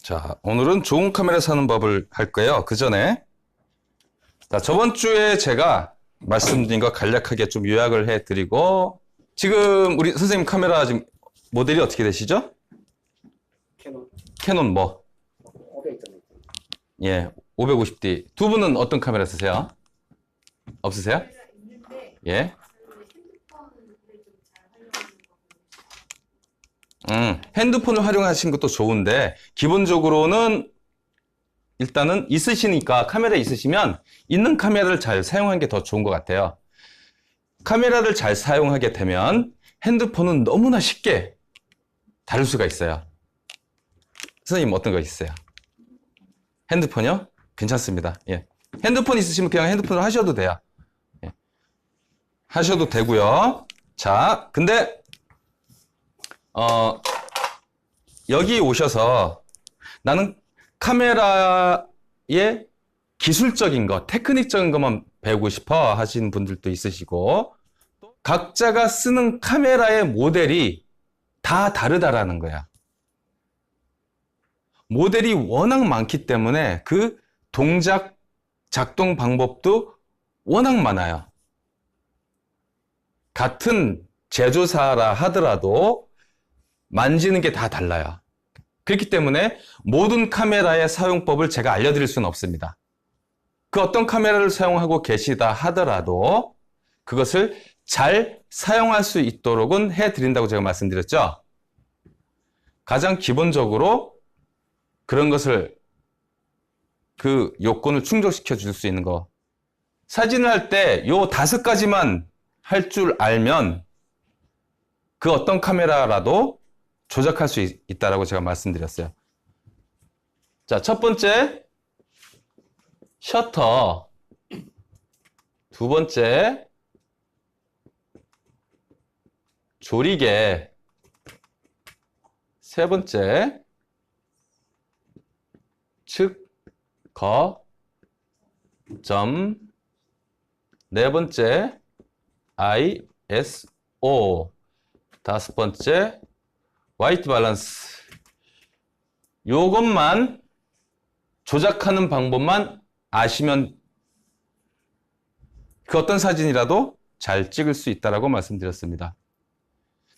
자, 오늘은 좋은 카메라 사는 법을 할 거예요. 그 전에 자, 저번 주에 제가 말씀드린 거 간략하게 좀 요약을 해드리고, 지금 우리 선생님 카메라 지금 모델이 어떻게 되시죠? 캐논 뭐? 500점. 예, 550D. 두 분은 어떤 카메라 쓰세요? 없으세요? 예. 핸드폰을 활용하신 것도 좋은데, 기본적으로는 일단은 있으시니까, 카메라 있으시면 있는 카메라를 잘 사용하는 게 더 좋은 것 같아요. 카메라를 잘 사용하게 되면 핸드폰은 너무나 쉽게 다룰 수가 있어요. 선생님 어떤 거 있어요? 핸드폰이요? 괜찮습니다. 예. 핸드폰 있으시면 그냥 핸드폰으로 하셔도 돼요. 예. 하셔도 되고요. 자, 근데 여기 오셔서 나는 카메라의 기술적인 거, 테크닉적인 것만 배우고 싶어 하시는 분들도 있으시고, 각자가 쓰는 카메라의 모델이 다 다르다라는 거야. 모델이 워낙 많기 때문에 그 동작, 작동 방법도 워낙 많아요. 같은 제조사라 하더라도 만지는 게 다 달라요. 그렇기 때문에 모든 카메라의 사용법을 제가 알려드릴 수는 없습니다. 그 어떤 카메라를 사용하고 계시다 하더라도 그것을 잘 사용할 수 있도록은 해드린다고 제가 말씀드렸죠. 가장 기본적으로 그런 것을, 그 요건을 충족시켜 줄 수 있는 거. 사진을 할 때 요 5가지만 할 줄 알면 그 어떤 카메라라도 조작할 수 있다라고 제가 말씀드렸어요. 자, 첫 번째, 셔터. 두 번째, 조리개. 세 번째, 측, 거, 점. 네 번째, ISO. 다섯 번째, 화이트 밸런스. 요것만 조작하는 방법만 아시면 그 어떤 사진이라도 잘 찍을 수 있다라고 말씀드렸습니다.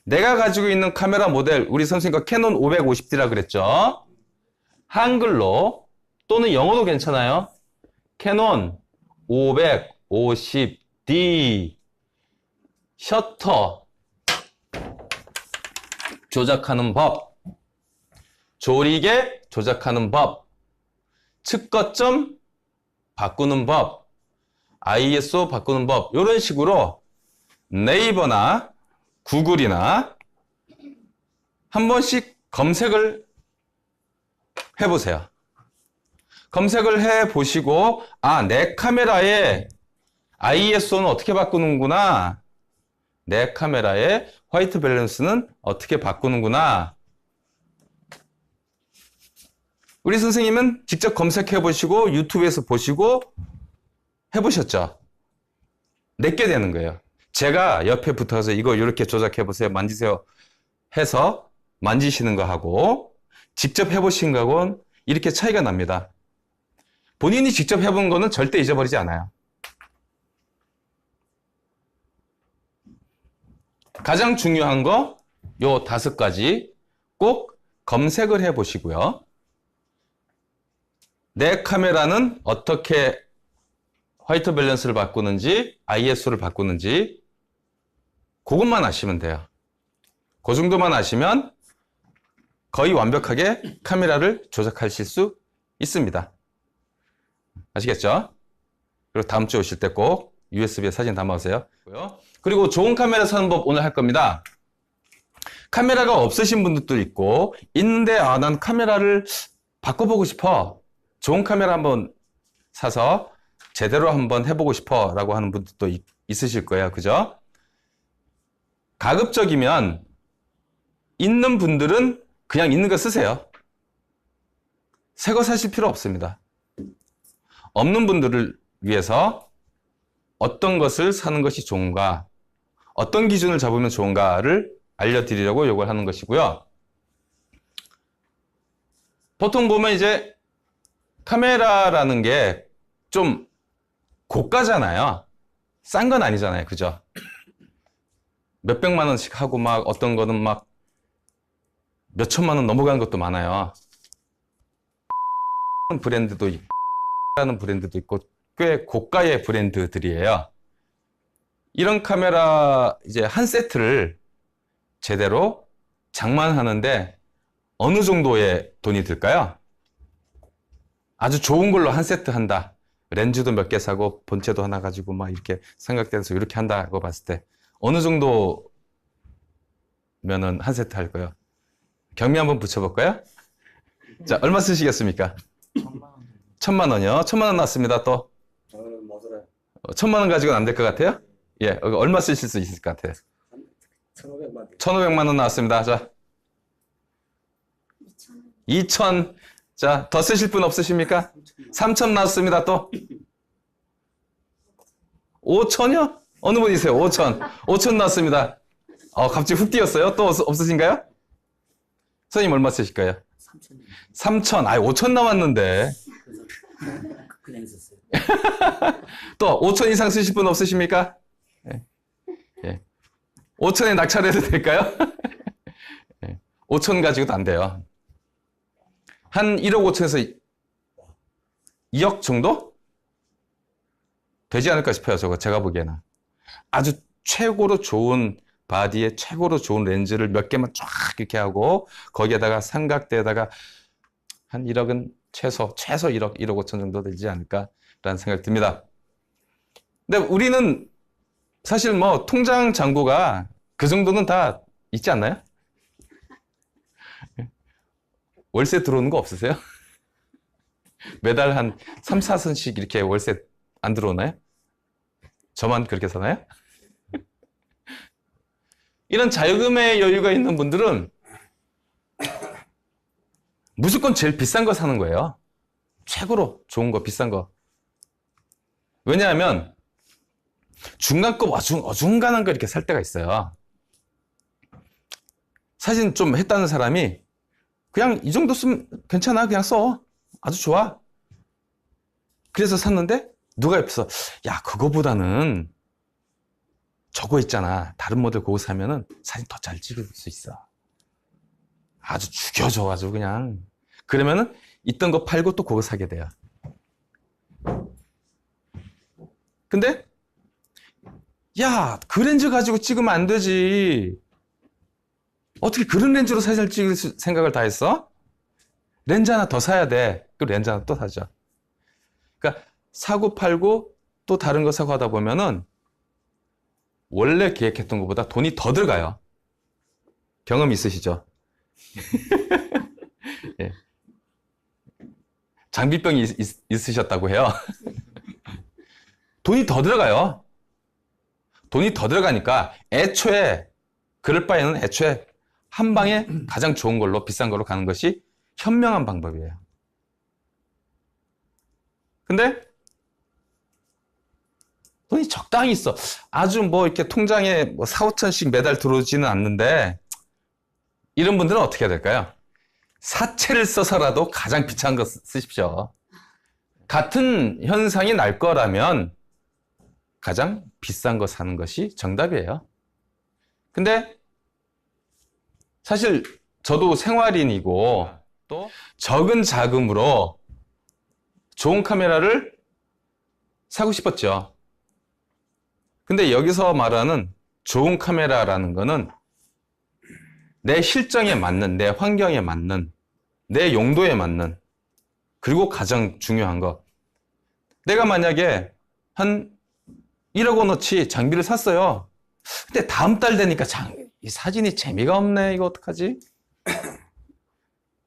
내가 가지고 있는 카메라 모델, 우리 선생님과 캐논 550D라 그랬죠. 한글로 또는 영어도 괜찮아요. 캐논 550D 셔터 조작하는 법, 조리개 조작하는 법, 측거점 바꾸는 법, ISO 바꾸는 법, 이런 식으로 네이버나 구글이나 한 번씩 검색을 해보세요. 검색을 해보시고, 아, 내 카메라의 ISO는 어떻게 바꾸는구나, 내 카메라의 화이트 밸런스는 어떻게 바꾸는구나. 우리 선생님은 직접 검색해 보시고 유튜브에서 보시고 해보셨죠? 내게 되는 거예요. 제가 옆에 붙어서 이거 이렇게 조작해 보세요, 만지세요 해서 만지시는 거하고 직접 해보신 거하고는 이렇게 차이가 납니다. 본인이 직접 해본 거는 절대 잊어버리지 않아요. 가장 중요한 거, 요 5가지 꼭 검색을 해 보시고요. 내 카메라는 어떻게 화이트 밸런스를 바꾸는지, ISO를 바꾸는지, 그것만 아시면 돼요. 그 정도만 아시면 거의 완벽하게 카메라를 조작하실 수 있습니다. 아시겠죠? 그리고 다음 주에 오실 때 꼭 USB에 사진 담아오세요. 그리고 좋은 카메라 사는 법 오늘 할 겁니다. 카메라가 없으신 분들도 있고, 있는데, 아, 난 카메라를 바꿔보고 싶어. 좋은 카메라 한번 사서 제대로 한번 해보고 싶어. 라고 하는 분들도 있으실 거예요. 그죠? 가급적이면, 있는 분들은 그냥 있는 거 쓰세요. 새 거 사실 필요 없습니다. 없는 분들을 위해서 어떤 것을 사는 것이 좋은가, 어떤 기준을 잡으면 좋은가를 알려드리려고 이걸 하는 것이고요. 보통 보면 이제 카메라라는 게 좀 고가잖아요. 싼 건 아니잖아요. 그죠? 몇백만 원씩 하고 막 어떤 거는 막 몇천만 원 넘어가는 것도 많아요. 브랜드도 있고, 라는 브랜드도 있고, 꽤 고가의 브랜드들이에요. 이런 카메라 이제 한 세트를 제대로 장만하는데 어느 정도의 돈이 들까요? 아주 좋은 걸로 한 세트 한다. 렌즈도 몇 개 사고 본체도 하나 가지고 막 이렇게 삼각대에서 이렇게 한다고 봤을 때 어느 정도면은 한 세트 할 거예요? 경미 한번 붙여볼까요? 자, 얼마 쓰시겠습니까? 1,000만 원이요. 1,000만 원 났습니다. 또 저는 못 살아요. 1,000만 원 가지고는 안 될 것 같아요? 예, 얼마 쓰실 수 있을 것 같아요? 1,500만. 1,500만 원 나왔습니다. 자, 2,000. 자, 더 쓰실 분 없으십니까? 3,000 나왔습니다. 또 5,000이요? 어느 분이세요? 5,000. 5,000 나왔습니다. 갑자기 훅 뛰었어요. 또 없으신가요? 선생님 얼마 쓰실까요? 3,000. 3,000. 5,000 남았는데. 그래서 그냥 있었어요. 또 5,000 이상 쓰실 분 없으십니까? 예. 예. 5,000에 낙찰해도 될까요? 예. 5,000 가지고도 안 돼요. 한 1억 5천에서 2억 정도? 되지 않을까 싶어요. 저거 제가 보기에는. 아주 최고로 좋은 바디에 최고로 좋은 렌즈를 몇 개만 쫙 이렇게 하고 거기에다가 삼각대에다가 한 1억은 최소 1억 5천 정도 되지 않을까라는 생각이 듭니다. 근데 우리는 사실 뭐 통장 잔고가 그 정도는 다 있지 않나요? 월세 들어오는 거 없으세요? 매달 한 3, 4선씩 이렇게 월세 안 들어오나요? 저만 그렇게 사나요? 이런 자유금의 여유가 있는 분들은 무조건 제일 비싼 거 사는 거예요. 최고로 좋은 거, 비싼 거. 왜냐하면 중간급 어중간한 거 이렇게 살 때가 있어요. 사진 좀 했다는 사람이 그냥 이 정도 쓰면 괜찮아. 그냥 써. 아주 좋아. 그래서 샀는데 누가 옆에서 야, 그거보다는 저거 있잖아. 다른 모델 그거 사면은 사진 더 잘 찍을 수 있어. 아주 죽여줘. 아주 그냥. 그러면은 있던 거 팔고 또 그거 사게 돼요. 근데 야, 그 렌즈 가지고 찍으면 안 되지. 어떻게 그런 렌즈로 사진을 찍을 생각을 다 했어? 렌즈 하나 더 사야 돼. 그 렌즈 하나 또 사죠. 그러니까 사고 팔고 또 다른 거 사고 하다 보면은 원래 계획했던 것보다 돈이 더 들어가요. 경험 있으시죠? 예. 장비병이 있으셨다고 해요. 돈이 더 들어가요. 돈이 더 들어가니까 애초에 그럴 바에는 애초에 한 방에 가장 좋은 걸로 비싼 걸로 가는 것이 현명한 방법이에요. 근데 돈이 적당히 있어. 아주 뭐 이렇게 통장에 뭐 4, 5천씩 매달 들어오지는 않는데 이런 분들은 어떻게 해야 될까요? 사채를 써서라도 가장 비싼 거 쓰십시오. 같은 현상이 날 거라면 가장 비싼 거 사는 것이 정답이에요. 근데 사실 저도 생활인이고 또 적은 자금으로 좋은 카메라를 사고 싶었죠. 근데 여기서 말하는 좋은 카메라라는 거는 내 실정에 맞는, 내 환경에 맞는, 내 용도에 맞는, 그리고 가장 중요한 거. 내가 만약에 한 1억 원어치 장비를 샀어요. 근데 다음 달 되니까 이 사진이 재미가 없네. 이거 어떡하지?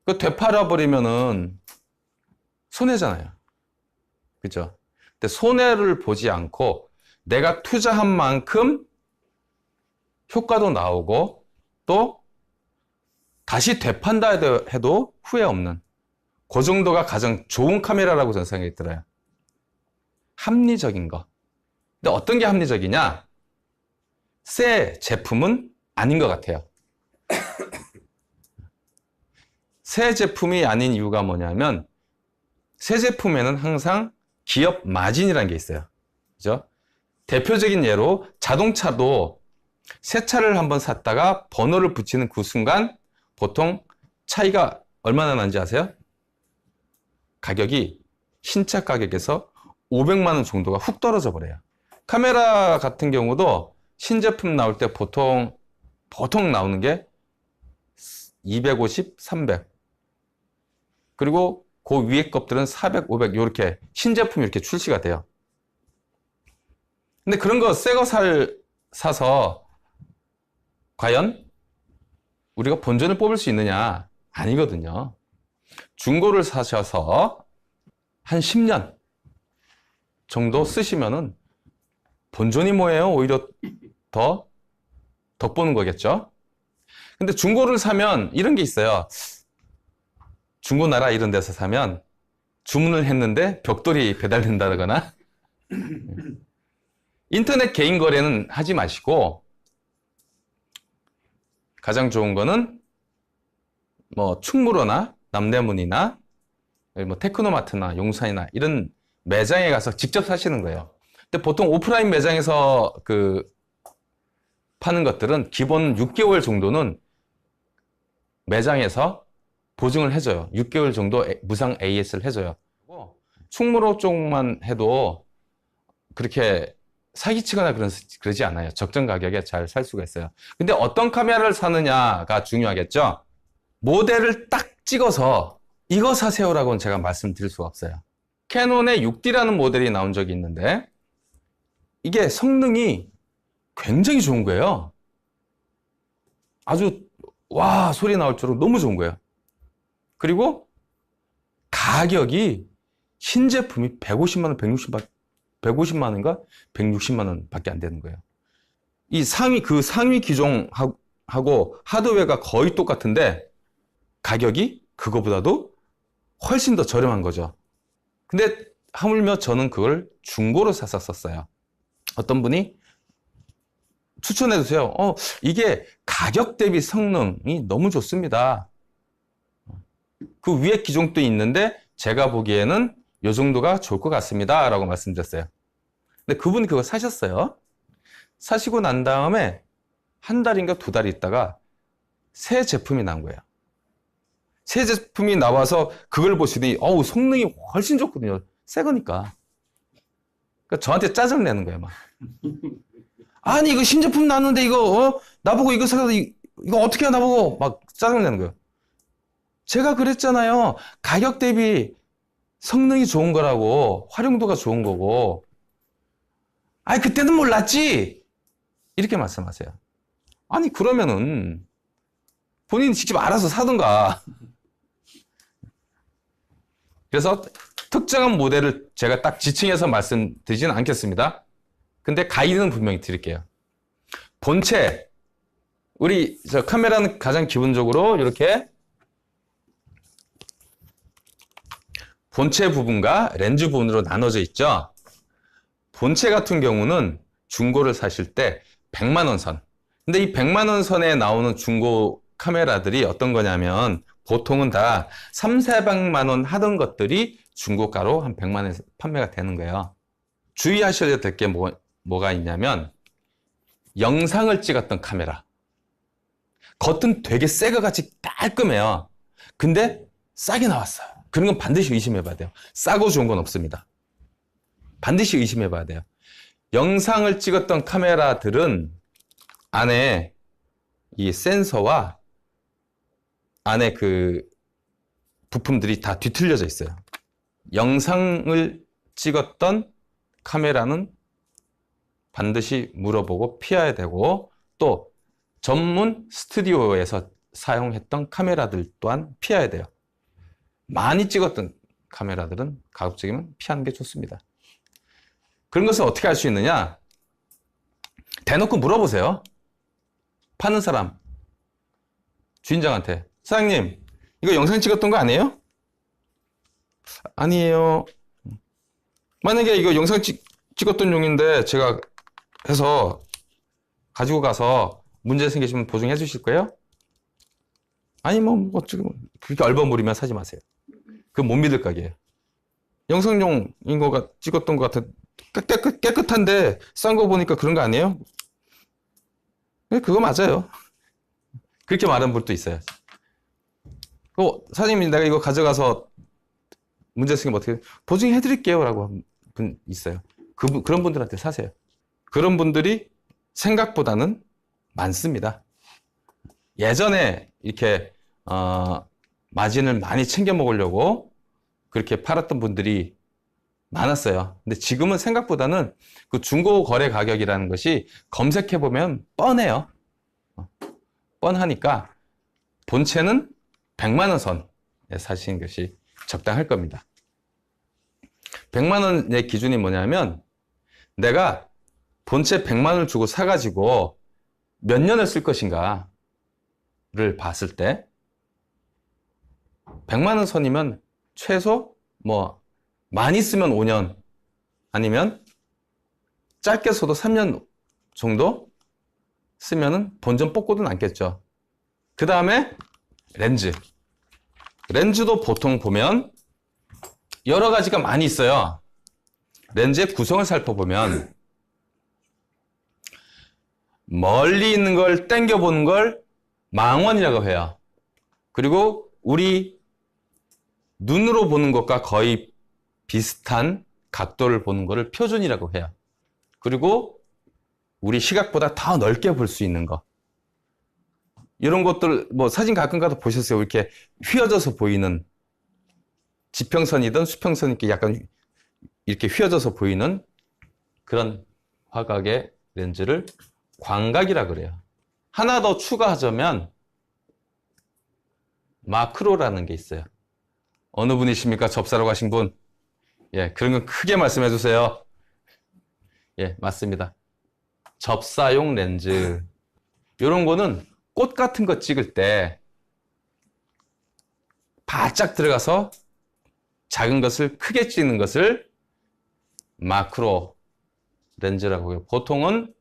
그 되팔아버리면은 손해잖아요. 그죠? 근데 손해를 보지 않고 내가 투자한 만큼 효과도 나오고 또 다시 되판다 해도 후회 없는 그 정도가 가장 좋은 카메라라고 저는 생각이 들어요. 합리적인 거. 근데 어떤 게 합리적이냐? 새 제품은 아닌 것 같아요. 새 제품이 아닌 이유가 뭐냐면 새 제품에는 항상 기업 마진이라는 게 있어요. 그죠? 대표적인 예로 자동차도 새 차를 한번 샀다가 번호를 붙이는 그 순간 보통 차이가 얼마나 나는지 아세요? 가격이 신차 가격에서 500만 원 정도가 훅 떨어져 버려요. 카메라 같은 경우도 신제품 나올 때 보통 나오는 게 250, 300. 그리고 그 위에 것들은 400, 500 이렇게 신제품이 이렇게 출시가 돼요. 근데 그런 거 새 거 사서 과연 우리가 본전을 뽑을 수 있느냐? 아니거든요. 중고를 사셔서 한 10년 정도 쓰시면은 본전이 뭐예요? 오히려 더 덕보는 거겠죠? 근데 중고를 사면 이런 게 있어요. 중고나라 이런 데서 사면 주문을 했는데 벽돌이 배달된다거나 인터넷 개인 거래는 하지 마시고 가장 좋은 거는 뭐 충무로나 남대문이나 뭐 테크노마트나 용산이나 이런 매장에 가서 직접 사시는 거예요. 근데 보통 오프라인 매장에서 파는 것들은 기본 6개월 정도는 매장에서 보증을 해줘요. 6개월 정도 무상 AS를 해줘요. 충무로 쪽만 해도 그렇게 사기치거나 그러지 않아요. 적정 가격에 잘 살 수가 있어요. 근데 어떤 카메라를 사느냐가 중요하겠죠? 모델을 딱 찍어서 이거 사세요라고는 제가 말씀드릴 수가 없어요. 캐논의 6D라는 모델이 나온 적이 있는데 이게 성능이 굉장히 좋은 거예요. 아주 와 소리 나올 줄로 너무 좋은 거예요. 그리고 가격이 신제품이 150만 원, 150만 원인가? 160만 원 밖에 안 되는 거예요. 이 상위 기종하고 하드웨어가 거의 똑같은데 가격이 그거보다도 훨씬 더 저렴한 거죠. 근데 하물며 저는 그걸 중고로 사서 썼어요. 어떤 분이 추천해 주세요. 이게 가격 대비 성능이 너무 좋습니다. 그 위에 기종도 있는데 제가 보기에는 이 정도가 좋을 것 같습니다. 라고 말씀드렸어요. 근데 그분이 그거 사셨어요. 사시고 난 다음에 한 달인가 두 달 있다가 새 제품이 나온 거예요. 새 제품이 나와서 그걸 보시더니 성능이 훨씬 좋거든요. 새 거니까. 그러니까 저한테 짜증 내는 거예요. 막. 아니 이거 신제품 나왔는데 이거 나보고 이거 사서 이거 어떻게 해야 나보고 막 짜증 내는 거예요. 제가 그랬잖아요. 가격 대비 성능이 좋은 거라고, 활용도가 좋은 거고. 아니 그때는 몰랐지. 이렇게 말씀하세요. 아니 그러면은 본인이 직접 알아서 사든가. 그래서 특정한 모델을 제가 딱 지칭해서 말씀드리지는 않겠습니다. 근데 가이드는 분명히 드릴게요. 본체, 우리 카메라는 가장 기본적으로 이렇게 본체 부분과 렌즈 부분으로 나눠져 있죠. 본체 같은 경우는 중고를 사실 때 100만 원 선. 근데 이 100만 원 선에 나오는 중고 카메라들이 어떤 거냐면 보통은 다 3, 400만 원 하던 것들이 중고가로 한 100만 원에서 판매가 되는 거예요. 주의하셔야 될 게 뭐가 있냐면 영상을 찍었던 카메라. 겉은 되게 새 거 같이 깔끔해요. 근데 싸게 나왔어요. 그런 건 반드시 의심해 봐야 돼요. 싸고 좋은 건 없습니다. 반드시 의심해 봐야 돼요. 영상을 찍었던 카메라들은 안에 이 센서와 안에 그 부품들이 다 뒤틀려져 있어요. 영상을 찍었던 카메라는 반드시 물어보고 피해야 되고 또 전문 스튜디오에서 사용했던 카메라들 또한 피해야 돼요. 많이 찍었던 카메라들은 가급적이면 피하는 게 좋습니다. 그런 것을 어떻게 할 수 있느냐? 대놓고 물어보세요. 파는 사람, 주인장한테. 사장님, 이거 영상 찍었던 거 아니에요? 아니에요. 만약에 이거 영상 찍었던 용인데 제가 해서 가지고 가서 문제 생기시면 보증해 주실 거예요? 아니, 뭐, 지금, 그렇게 얼버무리면 사지 마세요. 그거 못 믿을 가게예요. 영상용인 찍었던 것 같아. 깨끗한데, 싼 거 보니까 그런 거 아니에요? 네, 그거 맞아요. 그렇게 말하는 분도 있어요. 사장님, 내가 이거 가져가서 문제 생기면 어떻게, 보증해드릴게요. 라고 한 분 있어요. 그런 분들한테 사세요. 그런 분들이 생각보다는 많습니다. 예전에 이렇게 마진을 많이 챙겨 먹으려고 그렇게 팔았던 분들이 많았어요. 근데 지금은 생각보다는 그 중고 거래 가격이라는 것이 검색해 보면 뻔해요. 뻔하니까 본체는 100만 원 선에 사시는 것이 적당할 겁니다. 100만 원의 기준이 뭐냐면 내가 본체 100만 원을 주고 사가지고 몇 년을 쓸 것인가를 봤을 때 100만 원 선이면 최소 뭐 많이 쓰면 5년 아니면 짧게 써도 3년 정도 쓰면은 본전 뽑고도 남겠죠. 그 다음에 렌즈도 보통 보면 여러 가지가 많이 있어요. 렌즈의 구성을 살펴보면 멀리 있는 걸 당겨보는 걸 망원이라고 해요. 그리고 우리 눈으로 보는 것과 거의 비슷한 각도를 보는 것을 표준이라고 해요. 그리고 우리 시각보다 더 넓게 볼 수 있는 거. 이런 것들, 뭐 사진 가끔 가도 보셨어요. 이렇게 휘어져서 보이는 지평선이든 수평선이 이렇게 약간 이렇게 휘어져서 보이는 그런 화각의 렌즈를 광각이라 그래요. 하나 더 추가하자면 마크로라는 게 있어요. 어느 분이십니까? 접사로 가신 분? 예, 그런 건 크게 말씀해 주세요. 예, 맞습니다. 접사용 렌즈. 이런 거는 꽃 같은 거 찍을 때 바짝 들어가서 작은 것을 크게 찍는 것을 마크로 렌즈라고 해요. 보통은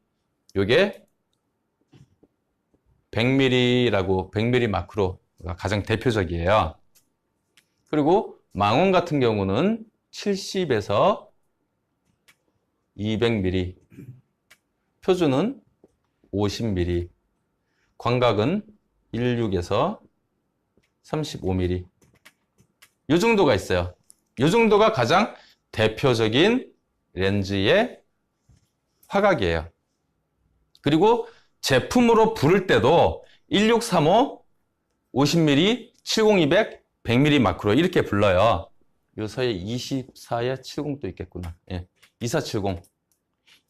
이게 100mm 마크로가 가장 대표적이에요. 그리고 망원 같은 경우는 70에서 200mm, 표준은 50mm, 광각은 16에서 35mm. 이 정도가 있어요. 이 정도가 가장 대표적인 렌즈의 화각이에요. 그리고 제품으로 부를 때도 1635, 50mm, 70-200, 100mm 마크로 이렇게 불러요. 요 사이에 24에 70도 있겠구나. 예. 2470,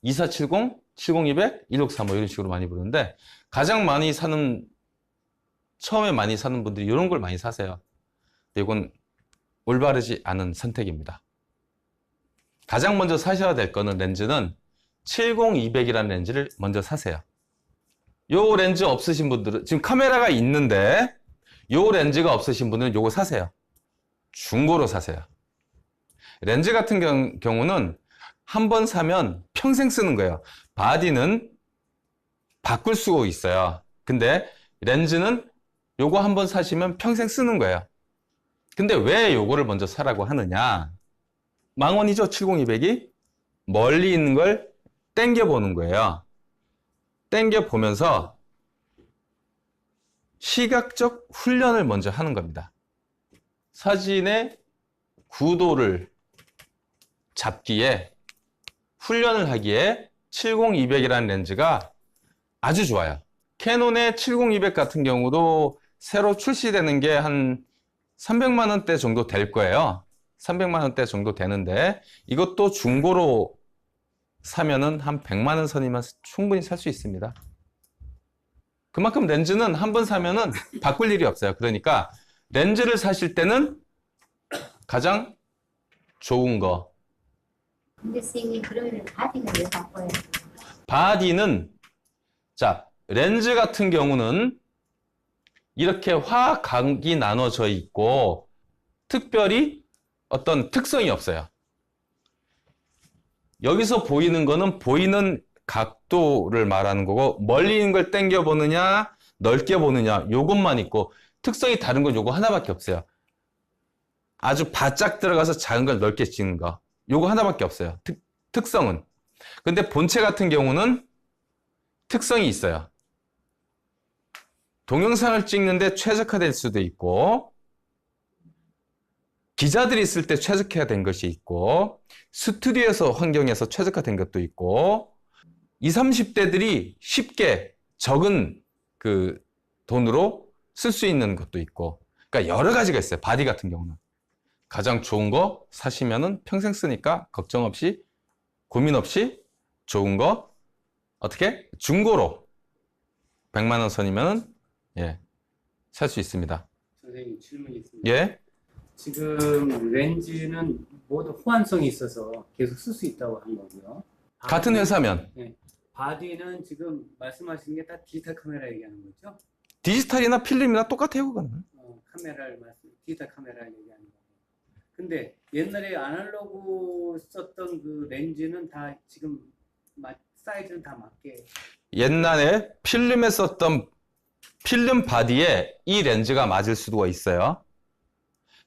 2470, 70-200, 1635 이런 식으로 많이 부르는데 가장 많이 사는, 처음에 많이 사는 분들이 이런 걸 많이 사세요. 이건 올바르지 않은 선택입니다. 가장 먼저 사셔야 될 거는 렌즈는 70-200이라는 렌즈를 먼저 사세요. 요 렌즈 없으신 분들은, 지금 카메라가 있는데 요 렌즈가 없으신 분들은 요거 사세요. 중고로 사세요. 렌즈 같은 경우는 한 번 사면 평생 쓰는 거예요. 바디는 바꿀 수가 있어요. 근데 렌즈는 요거 한 번 사시면 평생 쓰는 거예요. 근데 왜 요거를 먼저 사라고 하느냐? 망원이죠, 70-200이. 멀리 있는 걸 당겨보는 거예요. 당겨보면서 시각적 훈련을 먼저 하는 겁니다. 사진의 구도를 잡기에, 훈련을 하기에 70-200이라는 렌즈가 아주 좋아요. 캐논의 70-200 같은 경우도 새로 출시되는 게 한 300만 원대 정도 될 거예요. 300만 원대 정도 되는데 이것도 중고로 사면은 한 100만 원 선이면 충분히 살 수 있습니다. 그만큼 렌즈는 한 번 사면은 바꿀 일이 없어요. 그러니까 렌즈를 사실 때는 가장 좋은 거. 근데 선생님 그러면 바디는 왜 바꿔요? 바디는, 자, 렌즈 같은 경우는 이렇게 화각이 나눠져 있고 특별히 어떤 특성이 없어요. 여기서 보이는 거는 보이는 각도를 말하는 거고 멀리 있는 걸 당겨 보느냐 넓게 보느냐 요것만 있고 특성이 다른 건 요거 하나밖에 없어요. 아주 바짝 들어가서 작은 걸 넓게 찍는 거. 요거 하나밖에 없어요. 특성은. 근데 본체 같은 경우는 특성이 있어요. 동영상을 찍는데 최적화될 수도 있고, 기자들이 있을 때 최적화된 것이 있고, 스튜디오에서 환경에서 최적화된 것도 있고, 20, 30대들이 쉽게 적은 그 돈으로 쓸 수 있는 것도 있고, 그러니까 여러 가지가 있어요. 바디 같은 경우는. 가장 좋은 거 사시면은 평생 쓰니까 걱정 없이, 고민 없이 좋은 거, 어떻게? 중고로 100만 원 선이면은, 예, 살 수 있습니다. 선생님 질문이 있습니다. 예? 지금 렌즈는 모두 호환성이 있어서 계속 쓸 수 있다고 한 거고요. 같은 회사면. 네. 바디는 지금 말씀하신 게 다 디지털 카메라 얘기하는 거죠? 디지털이나 필름이나 똑같아요, 그거는. 디지털 카메라 얘기하는 거고. 근데 옛날에 아날로그 썼던 그 렌즈는 다 지금 사이즈는 다 맞게. 옛날에 필름에 썼던 필름 바디에 이 렌즈가 맞을 수도 있어요.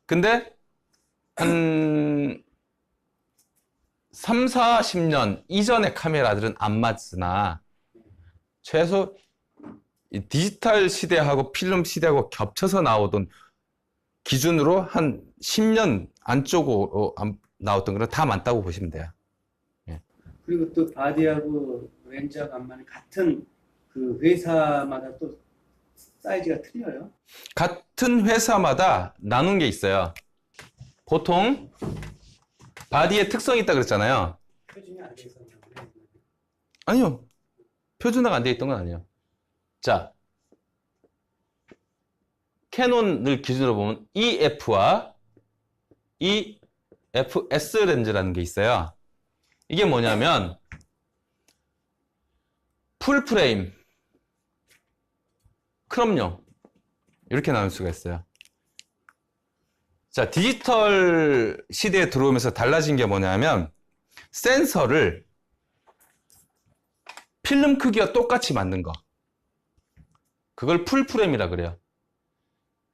근데 한 3, 40년 이전의 카메라들은 안 맞으나 최소 이 디지털 시대하고 필름 시대하고 겹쳐서 나오던 기준으로 한 10년 안쪽으로 나왔던 거는 다 맞다고 보시면 돼요. 그리고 또 바디하고 렌즈하고 안 맞는 같은 그 회사마다 또 사이즈가 틀려요? 같은 회사마다 나눈 게 있어요. 보통 바디에 특성이 있다 그랬잖아요. 표준이 안 돼 있었나 보네. 아니요. 표준화가 안 돼 있던 건 아니에요. 자, 캐논을 기준으로 보면 EF와 EFS 렌즈라는 게 있어요. 이게 뭐냐면 풀프레임, 크롭용 이렇게 나눌 수가 있어요. 자, 디지털 시대에 들어오면서 달라진 게 뭐냐면 센서를 필름 크기와 똑같이 만든 거. 그걸 풀프레임이라 그래요.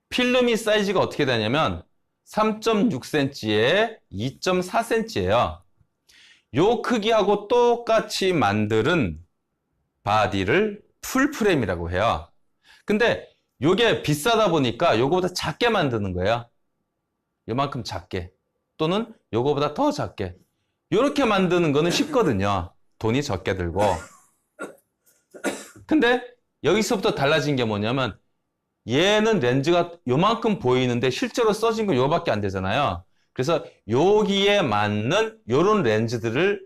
필름이 사이즈가 어떻게 되냐면 3.6cm에 2.4cm예요. 요 크기하고 똑같이 만드는 바디를 풀프레임이라고 해요. 근데 요게 비싸다 보니까 요거보다 작게 만드는 거예요. 요만큼 작게 또는 요거보다 더 작게 요렇게 만드는 거는 쉽거든요. 돈이 적게 들고. 근데 여기서부터 달라진 게 뭐냐면 얘는 렌즈가 요만큼 보이는데 실제로 써진 건 요밖에 안 되잖아요. 그래서 여기에 맞는 요런 렌즈들을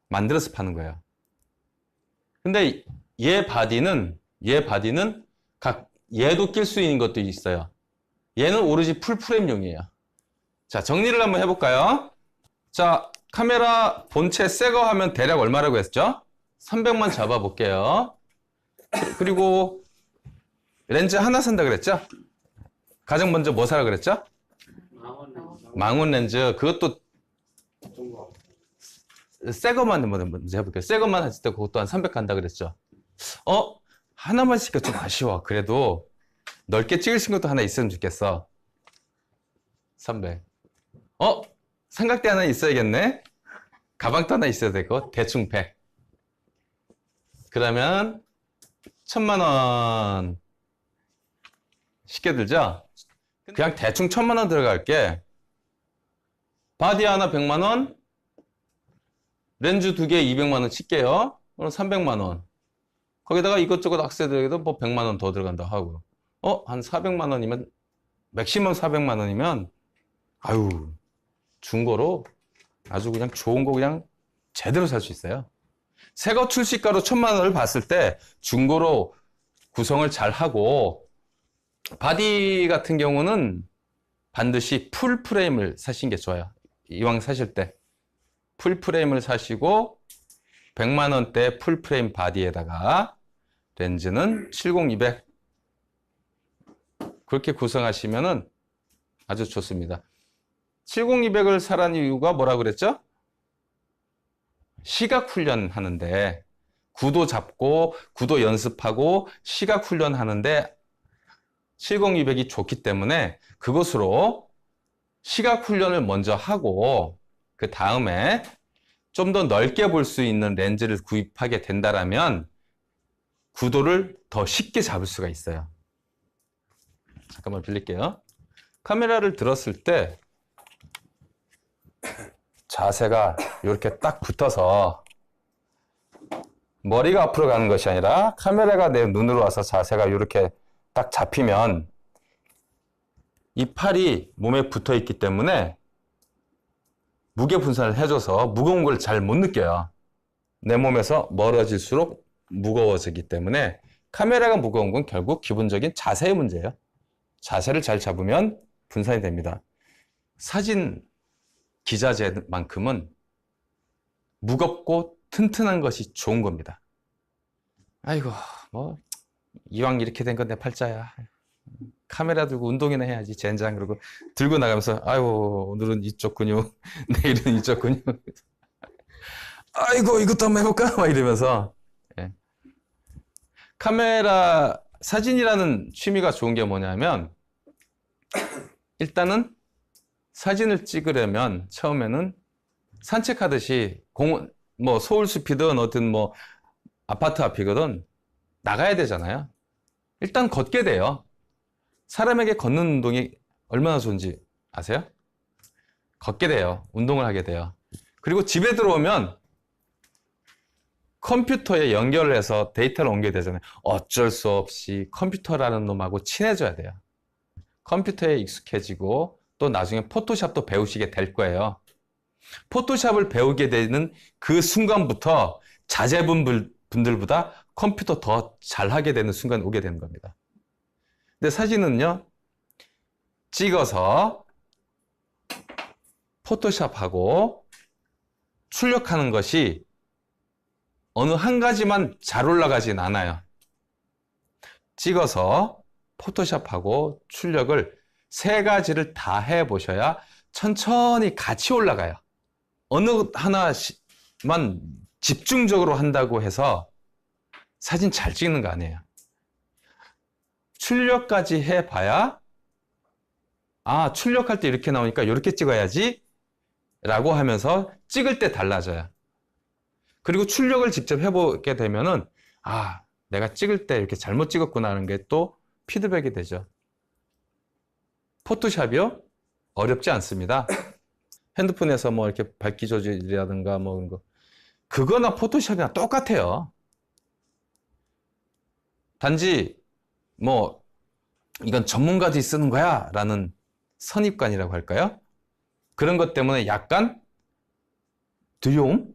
만들어서 파는 거예요. 근데 얘 바디는 얘도 낄 수 있는 것도 있어요. 얘는 오로지 풀프레임용이에요. 자, 정리를 한번 해볼까요? 자, 카메라 본체 새 거 하면 대략 얼마라고 했죠? 300만 잡아볼게요. 그리고 렌즈 하나 산다 그랬죠? 가장 먼저 뭐 사라 그랬죠? 망원 렌즈. 그것도 새 것만 먼저 해볼게요. 새 것만 했을 때 그것도 한 300 간다 그랬죠? 하나만 시켜 좀 아쉬워. 그래도 넓게 찍으신 것도 하나 있으면 좋겠어. 300. 삼각대 하나 있어야겠네? 가방도 하나 있어야 되고, 대충 100. 그러면 1000만 원. 쉽게 들죠? 그냥 대충 1000만 원 들어갈게. 바디 하나 100만 원, 렌즈 2개 200만 원 칠게요. 그럼 300만 원. 거기다가 이것저것 악세들에도 뭐 100만 원 더 들어간다 하고. 한 400만 원이면, 맥시멈 400만 원이면, 아유, 중고로 아주 그냥 좋은 거 그냥 제대로 살 수 있어요. 새거 출시가로 1000만 원을 봤을 때 중고로 구성을 잘 하고, 바디 같은 경우는 반드시 풀 프레임을 사신 게 좋아요. 이왕 사실 때 풀 프레임을 사시고 100만 원대 풀 프레임 바디에다가 렌즈는 70-200 그렇게 구성하시면은 아주 좋습니다. 70-200을 사라는 이유가 뭐라 그랬죠? 시각 훈련 하는데 구도 잡고 구도 연습하고 시각 훈련 하는데 70-200이 좋기 때문에 그것으로 시각 훈련을 먼저 하고 그 다음에 좀 더 넓게 볼 수 있는 렌즈를 구입하게 된다라면 구도를 더 쉽게 잡을 수가 있어요. 잠깐만 빌릴게요. 카메라를 들었을 때 자세가 이렇게 딱 붙어서 머리가 앞으로 가는 것이 아니라 카메라가 내 눈으로 와서 자세가 이렇게 딱 잡히면 이 팔이 몸에 붙어 있기 때문에 무게 분산을 해줘서 무거운 걸 잘 못 느껴요. 내 몸에서 멀어질수록 무거워지기 때문에 카메라가 무거운 건 결국 기본적인 자세의 문제예요. 자세를 잘 잡으면 분산이 됩니다. 사진 기자재만큼은 무겁고 튼튼한 것이 좋은 겁니다. 아이고, 뭐 이왕 이렇게 된 건 내 팔자야. 카메라 들고 운동이나 해야지, 젠장. 그러고 들고 나가면서 아이고, 오늘은 이쪽 근육, 내일은 이쪽 근육. 아이고, 이것도 한번 해볼까? 막 이러면서. 예. 카메라, 사진이라는 취미가 좋은 게 뭐냐면 일단은 사진을 찍으려면 처음에는 산책하듯이 공원, 뭐 서울숲이든 어떤 뭐 아파트 앞이거든 나가야 되잖아요. 일단 걷게 돼요. 사람에게 걷는 운동이 얼마나 좋은지 아세요? 걷게 돼요. 운동을 하게 돼요. 그리고 집에 들어오면 컴퓨터에 연결을 해서 데이터를 옮겨야 되잖아요. 어쩔 수 없이 컴퓨터라는 놈하고 친해져야 돼요. 컴퓨터에 익숙해지고 또 나중에 포토샵도 배우시게 될 거예요. 포토샵을 배우게 되는 그 순간부터 자제분들보다 컴퓨터 더 잘하게 되는 순간이 오게 되는 겁니다. 근데 사진은요, 찍어서 포토샵하고 출력하는 것이 어느 한 가지만 잘 올라가진 않아요. 찍어서 포토샵하고 출력을 세 가지를 다 해보셔야 천천히 같이 올라가요. 어느 하나만 집중적으로 한다고 해서 사진 잘 찍는 거 아니에요. 출력까지 해봐야 아, 출력할 때 이렇게 나오니까 이렇게 찍어야지 라고 하면서 찍을 때 달라져요. 그리고 출력을 직접 해보게 되면은 아, 내가 찍을 때 이렇게 잘못 찍었구나 하는 게 또 피드백이 되죠. 포토샵이요? 어렵지 않습니다. 핸드폰에서 뭐 이렇게 밝기 조절이라든가 뭐 그런 거, 그거나 포토샵이나 똑같아요. 단지 뭐 이건 전문가들이 쓰는 거야 라는 선입관이라고 할까요? 그런 것 때문에 약간 두려움?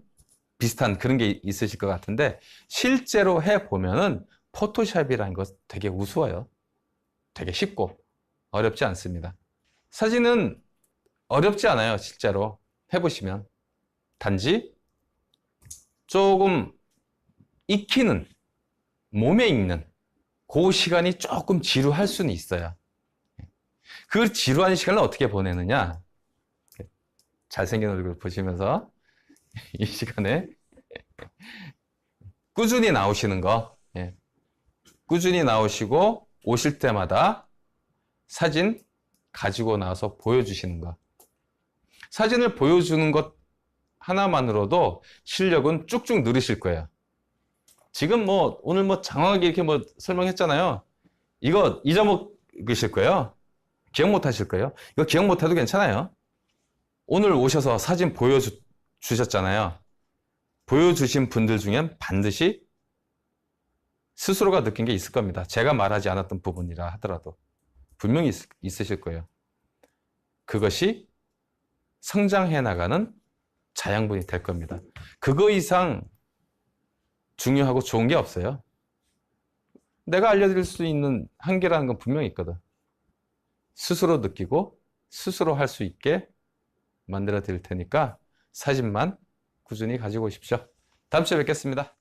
비슷한 그런 게 있으실 것 같은데 실제로 해보면은 포토샵이라는 거 되게 우스워요. 되게 쉽고 어렵지 않습니다. 사진은 어렵지 않아요. 실제로 해보시면. 단지 조금 익히는, 몸에 익는 그 시간이 조금 지루할 수는 있어요. 그 지루한 시간을 어떻게 보내느냐, 잘생긴 얼굴 보시면서 이 시간에 꾸준히 나오시는 거, 꾸준히 나오시고 오실 때마다 사진 가지고 나와서 보여주시는 거. 사진을 보여주는 것 하나만으로도 실력은 쭉쭉 늘으실 거예요. 지금 뭐 오늘 뭐 장황하게 이렇게 뭐 설명했잖아요. 이거 잊어먹으실 거예요. 기억 못 하실 거예요. 이거 기억 못 해도 괜찮아요. 오늘 오셔서 사진 보여주셨잖아요. 보여주신 분들 중엔 반드시 스스로가 느낀 게 있을 겁니다. 제가 말하지 않았던 부분이라 하더라도 분명히 있으실 거예요. 그것이 성장해 나가는 자양분이 될 겁니다. 그거 이상 중요하고 좋은 게 없어요. 내가 알려드릴 수 있는 한계라는 건 분명히 있거든. 스스로 느끼고 스스로 할 수 있게 만들어 드릴 테니까 사진만 꾸준히 가지고 오십시오. 다음 주에 뵙겠습니다.